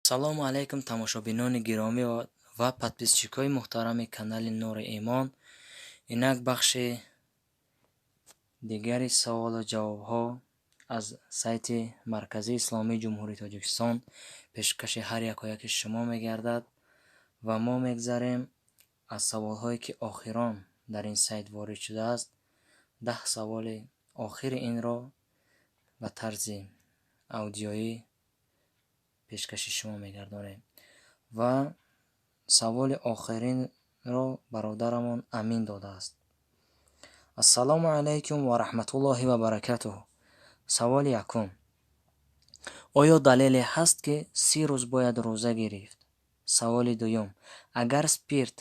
салому алайкум тамошобинони гиромӣ ва подписчикои муҳтарами канали Нури Имон. Инак бахши дигари саволу ҷавобҳо аз сайти Марказии Исломии Ҷумҳурии Тоҷикистон пешкаши ҳар яки шумо мегардад ва мо мегзарем аз саволҳое ки охирон дар ин сайт ворид шудааст. 10 саволи охири инро ба тарзи аудиоӣ пешкаши шумо мегардонем ва саволи охиринро бародарамон Амин додааст. ассалому алайкум ва раҳматуллоҳи ва баракатуҳу. саволи якум: оё далеле ҳаст ки 30 рӯз бояд рӯза гирифт? саволи дуюм: агар спирт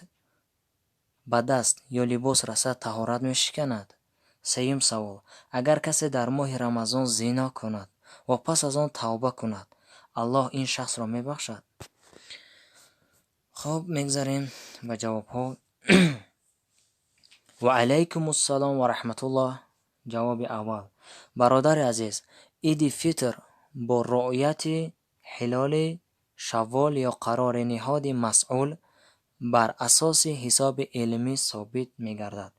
ба даст ё либос расад, таҳорат мешиканад? сеюм савол: агар касе дар моҳи Рамазон зино кунад ва пас аз он тавба кунад, Аллоҳ ин шахсро мебахшад? хуб, мегзарем ба ҷавобҳо. ва алайкум ассалом ва раҳматуллоҳ. ҷавоби аввал: бародари азиз, иди фитр бо руъяти ҳилоли шаввол ё қарори ниҳоди масъул бар асоси ҳисоби илмӣ собит мегардад.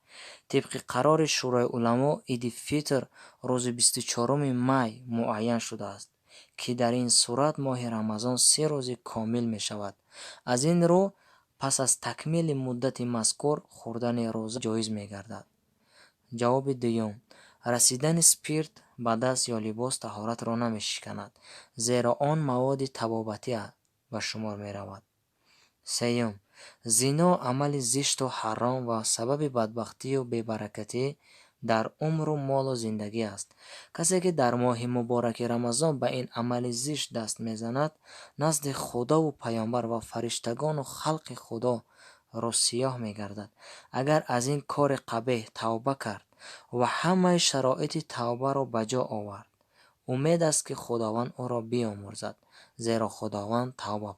тибқи қарори шӯрои уламо, иди фитр рӯзи 24 май муайян шудааст, ки дар ин сурат моҳи Рамазон 30 рӯзи комил мешавад. аз ин рӯ пас аз такмили муддати мазкур хӯрдани рӯза ҷоиз мегардад. ҷавоби дуюм: расидани спирт ба даст ё либос таҳоратро намешиканад, зеро он маводи табобатӣ ба шумор меравад. сеюм: зино амали зишту ҳаром ва сабаби бадбахтию бебаракатӣ дар умру молу зиндагӣ аст. касе ки дар моҳи мубораки Рамазон ба ин амали зишт даст мезанад, назди Худову паёнбар ва фариштагону халқи Худо рӯсиёҳ мегардад. агар аз ин кори қабеҳ тавба кард ва ҳамаи шароити тавбаро ба ҷо овард, умед аст ки Худованд ӯро биомӯрзад, зеро Худованд тавбапазир